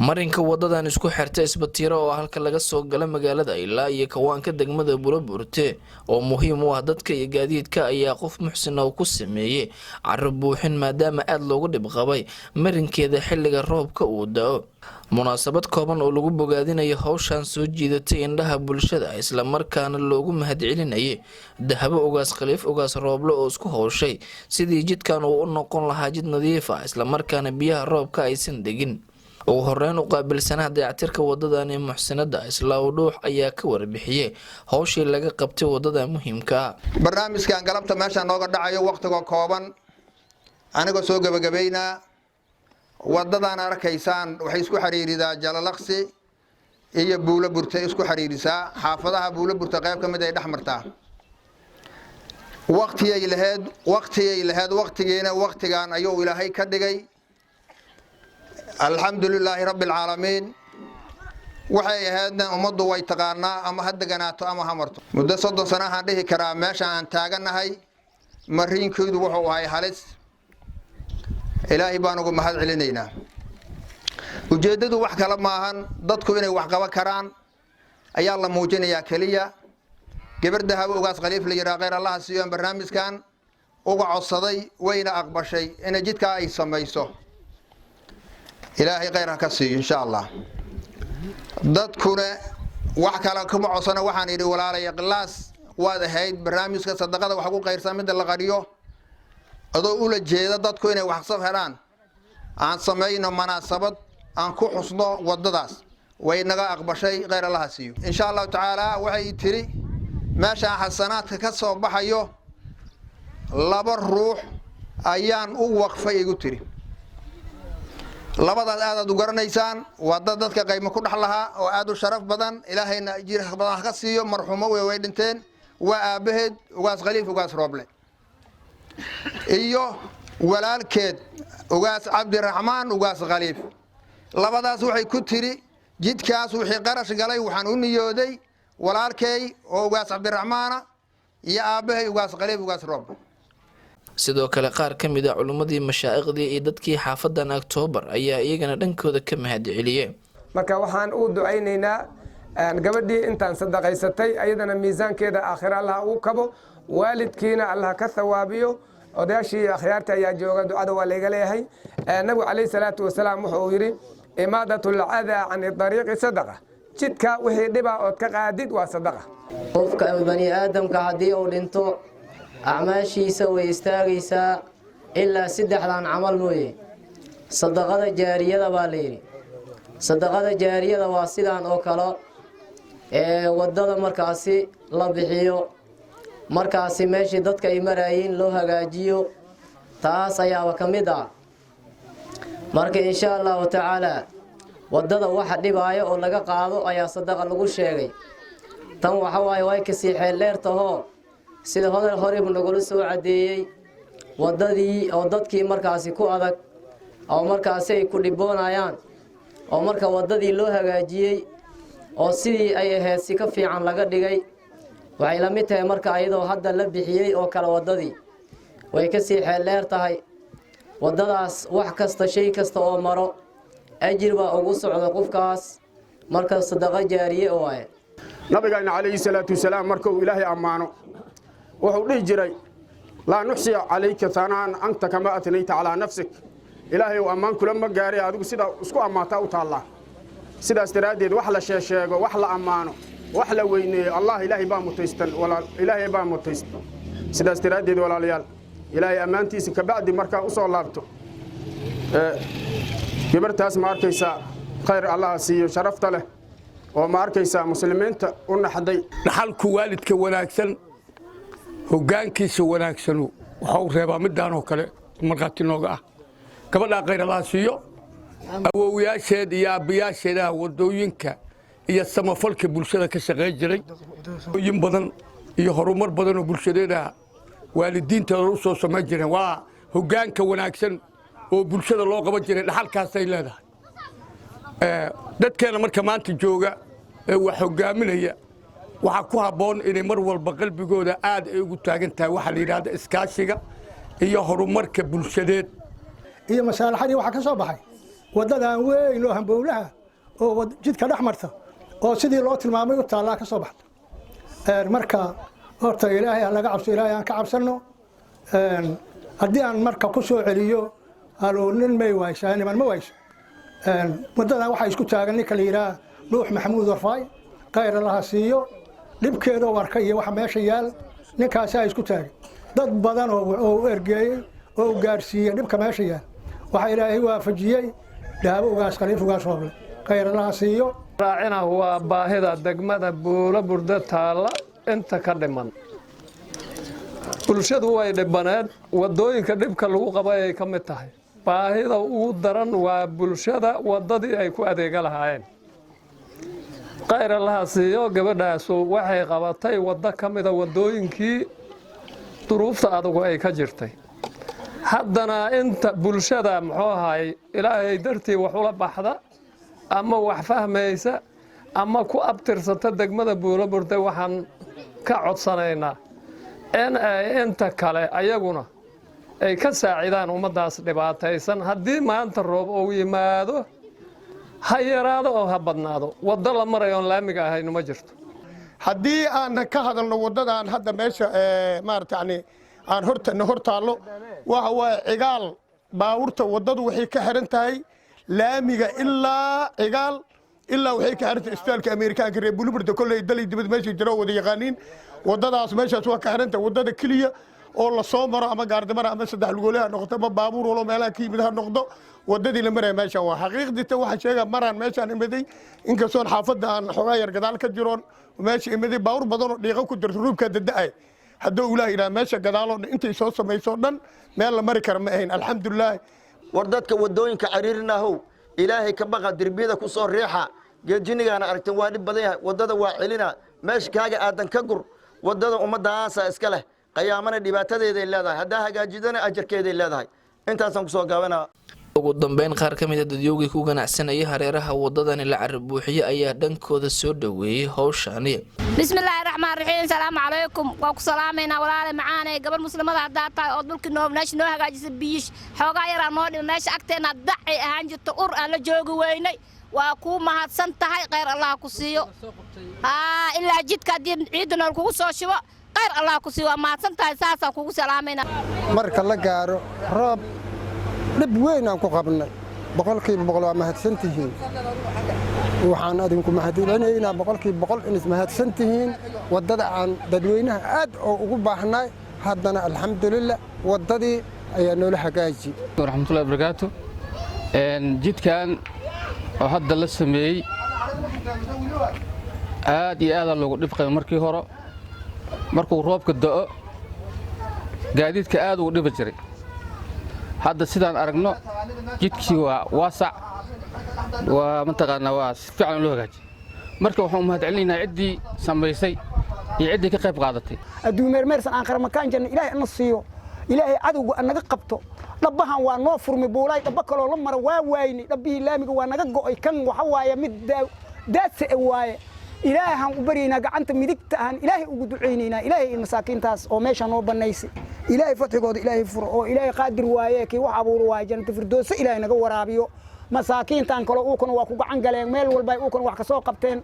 marinka wadadan isku xirta isbatiiro oo halka laga soo gala magaalada ilaa iyo kawaanka degmada Buuloburte oo muhiim u ah dadka iyo gaadiidka ayaa qof muxsin ah ku sameeyay Caro Buuxin maadaama aad loogu dhib qabay marinkeeda xilliga roobka uu da'o munaasabad kooban oo lagu bogaadinayo hawshan soo jiidatay indhaha bulshada isla markaana loogu mahadcelinayay dahabo ugaas khaliif ugaas rooblo oo isku hawshay sidii jidkan uu u noqon lahaa jid nadiif ah isla markaana biyaha roobka aysan degin oo horeen u qaabilsanaa dayactirka wadadan ee muxsinada isla uu dhuux ayaa ka warbixiyay hawshii laga qabtay wadada muhiimka ah barnaamijkan galabta meesha nooga dhacayo waqtiga kooban aniga soo gabagabeynaa wadadan arkaysaan waxay isku xiriiridaa Jalalaqsi iyo Buuloburte isku xiriirisaa xaafadaha Buuloburte qayb kamid ay dhaxmartaa waqtiyay lahayd waqtigeena ayuu Ilaahay ka dhigay alxamdulillaahi rabbil caalamiin waxay ahaydna umadu way taqaanaa ama hadda ganaato ama hamarto muddo 30 sano aan dhihi karaa meesha aan taaganahay mariinkeedu wuxuu ahay halis Ilaahay baan ugu mahad celinaynaa ujeedadu wax kala maahan dadku inay wax qaban karaan ayaa la muujinayaa kaliya gabarda haba ugaas khaliif la yiraahdo khayr Allah siiyo barnaamijkan uga codsaday wayna aqbashay in jidka ay samayso Ilaahay khayr ka siiyo insha Allah dadkuna wax kala kuma codsana waxaan idhi walaalay qilaas waad ahayd barnaamijka sadaqada wax ku qayrsan mid la qariyo adoo ula jeeda dadku inay wax soo helaan aan sameeyno munaasabad aan ku xusno wadadaas way naga aqbashay khayr Allah siiyo insha Allah taala waxay tiri meesha xasanaadka ka soo baxayo laba ruux ayaan u waqfay igu tiri labadaas aad u garanaysaan wada dadka qaymo ku dhaxlaha oo aad u sharaf badan Ilaahayna ajir badan ka siiyo marxumo way dhinteen waa aabaheed ugaas khaliif ugaas rooble iyo walaalkeed ugaas Cabdiraxmaan ugaas khaliif labadaas waxay ku tiri jidkaas wixii qarash galay waxaan u niyooday walaalkay oo ugaas Cabdiraxmaan iyo aabahay ugaas khaliif ugaas rooble sidoo kale qaar kamid ah culimadii mashaayiqdii iyo dadkii xaafadan October ayaa iyagana dhankooda ka mahad celiyay marka waxaan u ducaynaynaa gabadhii intaan sadaqaysatay ayadana miisaankeeda aakhira Allah uu kabo waalidkiina Allah ka thawaabiyo odaashii akhyaarta ayaa jooga ducada waa laga leeyahay nabi kaleey salaatu wasalaam wuxuu yiri imaadatul adha an tariiqi sadaqa jidka wixii dhiba oo ka qaadid waa sadaqa qofka bani aadamka hadii uu dhinto acmaashiisa way istaagaysaa ilaa saddexdan camal mooyee sadaqada jaariyada baa leeyahay sadaqada jaariyada waa sidaan oo kale wadada markaasi la bixiyo markaasi meeshii dadka ay marayeen loo hagaajiyo taas ayaa kamid ah marka insha Allah taala wadada waxa dhibaayo oo laga qaado ayaa sadaqa lagu sheegay tan waxa way ka sii xeel dheertaho sida hore nagula soo cadeeyay wadadii oo dadkii markaasi ku adag oo markaasi ay ku dhiboonayaan oo marka wadadii loo hagaajiyay oo sidii ay ahayd si ka fiican laga dhigay waxay la mid tahay marka ayadoo hadda la bixiyay oo kala wadadii way ka sii xeel dheer tahay wadadaas wax kasta shay kasta oo maro ajir baa ugu socda qofkaas marka sadaqa jaariye oo ay nabiga kaleey salaatu wasalaam marka uu Ilaahay amaano wuxuu dhihi jiray la nuxsi alayka thanaan anta kama atnayta ala nafsik Ilaahay uu amaan kula ma gaaray adigu sida isku amaata u taala sidaas daraadeed wax la sheego wax la amaano wax la weyneeyo Allah Ilaahay baa mutaystan walaal Ilaahay baa mutaystan sidaas daraadeed walaalayaal Ilaahay amaantiisa ka bacdi marka u soo laabto gabartaas ma arkaysa khayr Allah siiyo sharafta leh oo ma arkaysa muslimiinta u naxday dhaxalku waalidka wanaagsan hoggaankiisa wanaagsan waxa uu reebaa midaan oo kale marqaati nooga ah gabadha khayr Allah siiyo awoowayaasheed iyo aabayaasheeda wadooyinka iyo samafalka bulshada ka shaqeey jiray in badan iyo horumar badan oo bulshadeeda waalidiinta u soo sameey jireen waa hoggaanka wanaagsan oo bulshada loo qaban jiray dhaxalkaas ay leedahay dadkeena marka maanta jooga wax hoggaaminaya waxa ku haboon inay mar walba qalbigooda aad ay ugu taagan tahay waxa la yiraahdo iskaashiga iyo horumarka bulshadeed iyo mashaariicdii waxa ka soo baxay wadadan weyn oo hambowlaha oo jidka dhaxmarta oo sidii loo tilmaamay u taala ka soo baxda marka horta ilaahay laga cabso ilaahay aan ka cabsano haddii aan marka ku soo celiyo haloonin may waaysaa niman ma wayso wadadan waxa isku taagan ninka la yiraahdo Nuux Maxamuud Warfaay qayr Allah siiyo dhibkeeda warka iyo waxa meesha yaal ninkaas ay isku taagan dad badan oo ergeeyay oo gaarsiiyay dhibka meesha yaal waxa ilaahay waafajiyay daawoogaas khaliifgaas oo qayr Allah siiyo raacina waa baahida degmada Buuloburte taala inta ka dhiman bulshadu way dhibaneed wadooyinka dhibka lagu qabay ay ka mid tahay baahida ugu daran waa bulshada wadadii ay ku adeega lahaayeen qayr Allah siiyo gabadhaas waxay qabatay wada kamida wadooyinkii duruufta adag ay ka jirtay haddana inta bulshada muxuu ahaay ilaahay dartii wax ula baxda ama wax fahmaysa ama ku abtirsata degmada Buuloburte waxaan ka codsanaynaa in ay inta kale ayaguna ay ka saacidaan ummadaas dhibaataysan haddii maanta roob uu yimaado ha yaraado oo ha badnaado wada la marayo laamiga ahayn ma jirto haddii aan ka hadalno wadadan hadda meesha maartani aan hortaalo waxa waa cigaal baawurta wadadu waxay ka xiran tahay laamiga ilaa cigaal ilaa waxay ka xiran tahay isbitaalka Ameerikaanka reer Buuloburte kulay dalay dibad meesha jiro wada yaqaaniin wadadaas meeshaas waa ka xiran tahay wadada kaliya oo la soo maro ama gaardamar ama saddex lugoolaha noqoto ama baabuur walo meelaha ka yimid ha noqdo wadadii la maray meesha waa xaqiiqdii waxa sheega maraan meeshaan imaday inkastoo xaafadda aan xogaa yar gadaal ka jiroon meesha imaday baawur badan oo dhiiqo ku jirto ruubka dada'ay hadduu ilaahay ilaa meesha gadaalo intay soo samayso dhan meel la mari karo ma ahayn alxamdulillaah war dadka wadooyinka cariirinahow ilaahay ka baqa dirbiyada ku soo riixa geejinigaana aragteen waa dhib badan yahay wadada waa celina meesha kaaga aadan ka gur wadada ummadaasa iska leh qiyaamana dhibaatadeeday leedahay haddaa hagaajidana ajarkeeday leedahay intaasaan kusoo gaabanaa ugu dambeyn qaar ka mid ah dadyoogii ku ganacsanaya hareeraha wadadani la carbuuxiyo ayaa dhankooda soo dhaweeyay hawshani bismillaahir rahmaanir rahiim salaamu calaykum waa ku salaameynaa walaalahay macaanay gabar muslimada hadda tahay oo dhulkii noo hagaajisay biish xoogaa yar aan noo dhim meesha agteena dacay ahaan jirto ur aan la joogi weynay waa ku mahadsan tahay qayr Allah ku siiyo ilaa jidka ciidana kugu soo shibo qayr Allah ku siiyo mahadsan tahay saasa kugu salaameynaa marka la gaaro roob dhib weyn aan ku qabnay boqolkiiba boqol waa mahadsantihiin waxaan adinku mahadcelinaynaa boqolkiiba boqol in ismahadsantihiin wadada aan dadweynaha aad oo ugu baahnay haddana alxamdulillah wadadii ayaa noola hagaaji waraxmatullaahi wabarakaatu jidkan oo hadda la sameeyay aad iyo aad loogu dhib qabay markii hore markuu roobka da'o gaadiidka aad ugu dhiba jiray hadda sidaan aragno jidkii waa waasac waa mataqaanaa waa si fiican loo hagaajiyay marka waxaan mahadcelinaynaa ciddii samaysay iyo ciddii ka qayb qaadatay adduumeermeersan aan qaramakaan jirna ilaahay na siiyo ilaahay cadowga naga qabto dhabahan waa noo furmi buulay dhaba kaloo la maro waa waayni dhabihii laamiga waa naga go'ay kan waxa waaye mid daadse waaye ilaahan u bariyayna gacanta midigta aan ilaahay ugu duceynayna ilaahay masaakiintaas oo meesha noo banaysay ilaahay fadhigooda ilaahay furo oo ilaahay qaadir waaye kii wax abuur waaye jannada firdoosa ilaahay naga waraabiyo masaakiintan kale uu kana waa ku gacan galeen meel walba uu kana wax ka soo qabteen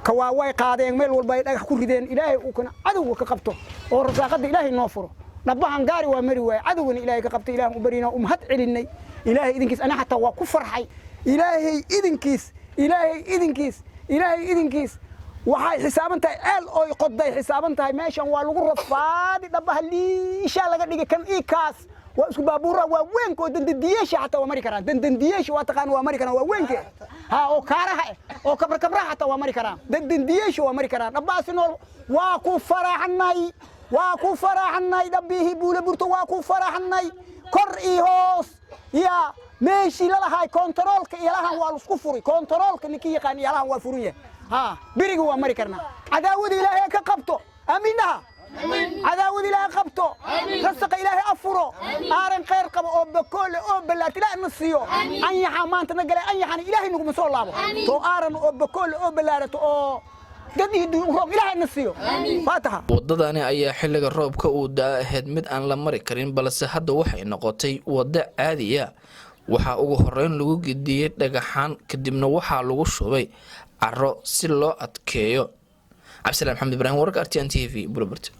ka way qaadeen meel walba ay dhagax ku rideen ilaahay uu kana cadowga ka qabto oo rasaaqada ilaahay noo furo dhabahan gaari waa mari waaye cadowgana ilaahay ka qabto ilaahan u bariyayna u mahad celinay ilaahay idinkiis ana xataa waa ku farxay ilaahay idinkiis waxay xisaaban tahay eel oo qoday xisaaban tahay meeshan waa lagu rafaadi dhabaha liisha laga dhigay kan kaas waa isku baabuura waa weyn ko dandandiyeesha xataa waa mari karaan dandandiyeesha waa taqaan waa mari karaan waa weynke oo kaaraha oo kabraha xataa waa mari karaan dandandiyeesha waa mari karaan dhabaas nool waa ku faraxnay dhabihi Buuloburte waa ku faraxnay kor iyo hoos ya meeshii la lahay kontaroolka iyo lahan waa isku furi kontaroolka ninkii yaqaan iyo lahan waa furiye birigu waa mari karnaa cadaawada ilaahay ka qabto amiinaha cadaawada ilaahay qabto rasaqa ilaahay afuro aaran khayr qabo oo bakoole oo balaat ilaahay nasiyo anyaha maanta nagalay anyahan ilaahay nagu soo laabo to aaran oo bakoole oo balaarato oo wadadani ayaa xilliga roobka uu daa ahayd mid aan la mari karin balse hadda waxay noqotay wada caadi ah waxaa ugu horeyn lagu gidiyey dhagaxaan kadibna waxaa lagu shubay caro si loo adkeeyo. cabdisalaam maxamed ibraahim wararka RTN TV Buuloburte.